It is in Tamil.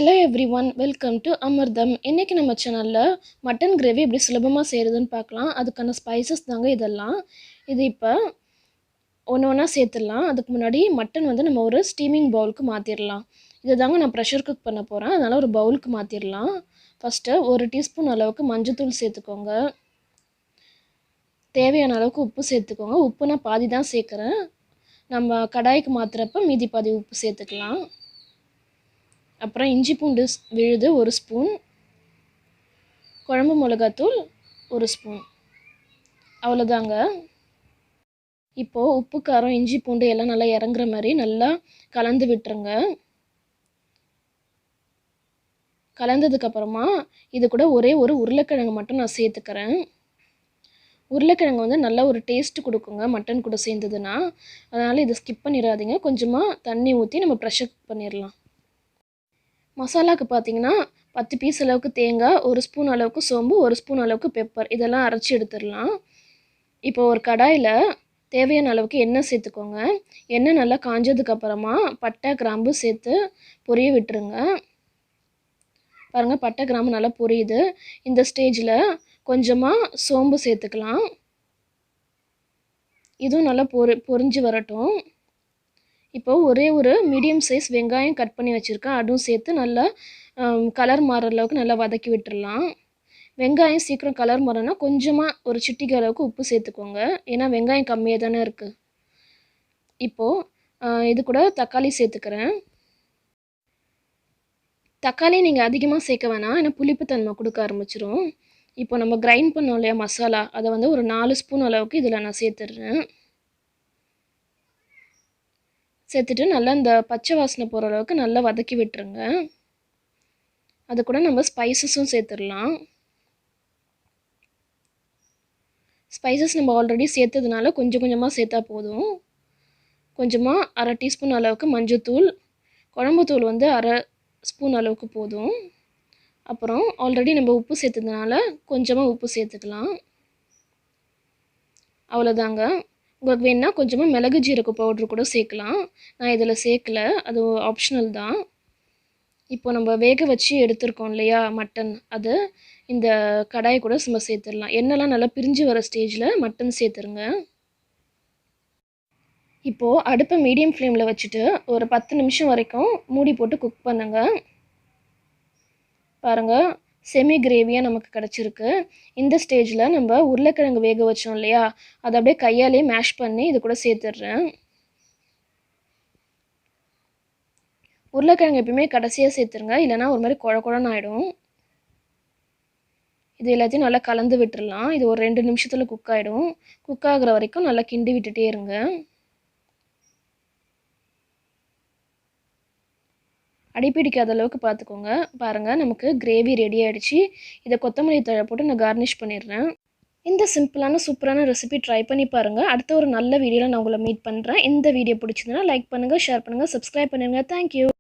Hello everyone, welcome to Amirdham. இன்னைக்கு நம்ம சேனல்ல மட்டன் கிரேவி எப்படி சுலபமா செய்யறதுன்னு பார்க்கலாம். அதுக்கான ஸ்பைசஸ் தாங்க இதெல்லாம். இது இப்போ ஒண்ணா சேர்த்துடலாம். அதுக்கு முன்னாடி மட்டன் வந்து நம்ம ஒரு ஸ்டீமிங் பவுலுக்கு மாத்திரலாம். இதை தாங்க நான் ப்ரெஷர் குக் பண்ண போறேன். அதனால ஒரு பவுலுக்கு மாத்திரலாம். ஃபர்ஸ்ட் 1 டீஸ்பூன் அளவுக்கு மஞ்சள்தூள் சேர்த்துக்கோங்க. தேவையான அளவுக்கு உப்பு சேர்த்துக்கோங்க. உப்பு நான் பாதி தான் சேர்க்குறேன். நம்ம கடாய்க்கு மாத்துறப்ப மீதி பாதி உப்பு சேர்த்துக்கலாம். அப்புறம் இஞ்சி பூண்டு விழுது 1 ஸ்பூன், குழம்பு மிளகாத்தூள் 1 ஸ்பூன், அவ்வளோதாங்க. இப்போது உப்பு காரம் இஞ்சி பூண்டு எல்லாம் நல்லா இறங்குற மாதிரி நல்லா கலந்து விட்டுருங்க. கலந்ததுக்கப்புறமா இது கூட ஒரே ஒரு உருளைக்கிழங்கு மட்டும் நான் சேர்த்துக்கிறேன். உருளைக்கிழங்கு வந்து நல்ல ஒரு டேஸ்ட் கொடுக்குங்க மட்டன் கூட சேர்ந்ததுன்னா. அதனால் இதை ஸ்கிப் பண்ணிடாதீங்க. கொஞ்சமாக தண்ணி ஊற்றி நம்ம ப்ரெஷர் பண்ணிடலாம். மசாலாவுக்கு பார்த்தீங்கன்னா 10 பீஸ் அளவுக்கு தேங்காய், 1 ஸ்பூன் அளவுக்கு சோம்பு, 1 ஸ்பூன் அளவுக்கு பெப்பர் இதெல்லாம் அரைச்சி எடுத்துடலாம். இப்போ ஒரு கடாயில் தேவையான அளவுக்கு எண்ணெய் சேர்த்துக்கோங்க. எண்ணெய் நல்லா காஞ்சதுக்கப்புறமா பட்டை கிராம்பு சேர்த்து பொரிய விட்டுருங்க. பாருங்கள், பட்டை கிராம்பு நல்லா பொரியுது. இந்த ஸ்டேஜில் கொஞ்சமாக சோம்பு சேர்த்துக்கலாம். இதுவும் நல்லா பொரிஞ்சு வரட்டும். இப்போ ஒரே ஒரு மீடியம் சைஸ் வெங்காயம் கட் பண்ணி வச்சுருக்கேன். அதுவும் சேர்த்து நல்லா கலர் மாறுற அளவுக்கு நல்லா வதக்கி விட்டுடலாம். வெங்காயம் சீக்கிரம் கலர் மாறனா கொஞ்சமாக ஒரு சிட்டிகை அளவுக்கு உப்பு சேர்த்துக்கோங்க. ஏன்னா வெங்காயம் கம்மியாக தானே இருக்குது. இப்போது இது கூட தக்காளி சேர்த்துக்கிறேன். தக்காளி நீங்கள் அதிகமாக சேர்க்க வேணாம், ஏன்னா புளிப்புத்தன்மை கொடுக்க ஆரம்பிச்சிரும். இப்போ நம்ம கிரைண்ட் பண்ணோம் இல்லையா மசாலா, அதை வந்து ஒரு 4 ஸ்பூன் அளவுக்கு இதில் நான் சேர்த்துடுறேன். சேர்த்துட்டு நல்லா இந்த பச்சை வாசனை போகிற அளவுக்கு நல்லா வதக்கி விட்டுருங்க. அது கூட நம்ம ஸ்பைசஸும் சேர்த்துடலாம். ஸ்பைசஸ் நம்ம ஆல்ரெடி சேர்த்ததுனால கொஞ்சம் கொஞ்சமாக சேர்த்தா போதும். கொஞ்சமாக 1/2 டீஸ்பூன் அளவுக்கு மஞ்சள்தூள், குழம்புத்தூள் வந்து 1/2 ஸ்பூன் அளவுக்கு போதும். அப்புறம் ஆல்ரெடி நம்ம உப்பு சேர்த்ததுனால கொஞ்சமாக உப்பு சேர்த்துக்கலாம். அவ்வளோதாங்க. உங்களுக்கு வேணுன்னா கொஞ்சமாக மிளகு ஜீரக பவுட்ரு கூட சேர்க்கலாம். நான் இதில் சேர்க்கல, அது ஆப்ஷனல் தான். இப்போ நம்ம வேக வச்சு எடுத்துருக்கோம் இல்லையா மட்டன், அது இந்த கடாய் கூட நம்ம சேர்த்துடலாம். எண்ணெய்லாம் நல்லா பிரிஞ்சு வர ஸ்டேஜில் மட்டன் சேர்த்துருங்க. இப்போது அடுப்பை மீடியம் ஃப்ளேமில் வச்சுட்டு ஒரு 10 நிமிஷம் வரைக்கும் மூடி போட்டு குக் பண்ணுங்கள். பாருங்கள், செமி கிரேவியாக நமக்கு கிடச்சிருக்கு. இந்த ஸ்டேஜில் நம்ம உருளைக்கிழங்கு வேக வச்சோம் இல்லையா, அதை அப்படியே கையாலே மேஷ் பண்ணி இது கூட சேர்த்துடுறேன். உருளைக்கிழங்கு எப்பயுமே கடைசியாக சேர்த்துருங்க, இல்லைனா ஒரு மாதிரி குழ குழன்னு ஆகிடும். இது எல்லாத்தையும் நல்லா கலந்து விட்டுடலாம். இது ஒரு 2 நிமிஷத்தில் குக் ஆகிடும். குக் ஆகிற வரைக்கும் நல்லா கிண்டி விட்டுட்டே இருங்க. அடிப்பிடிக்காத அளவுக்கு பார்த்துக்கோங்க. பாருங்கள், நமக்கு கிரேவி ரெடி ஆகிடுச்சு. இதை கொத்தமல்லி தழை போட்டு நான் கார்னிஷ் பண்ணிடுறேன். இந்த சிம்பிளான சூப்பரான ரெசிபி ட்ரை பண்ணி பாருங்கள். அடுத்த ஒரு நல்ல வீடியோவில் நான் உங்களை மீட் பண்ணுறேன். இந்த வீடியோ பிடிச்சிருந்தனா லைக் பண்ணுங்கள், ஷேர் பண்ணுங்கள், சப்ஸ்கிரைப் பண்ணுங்கள். தேங்க்யூ.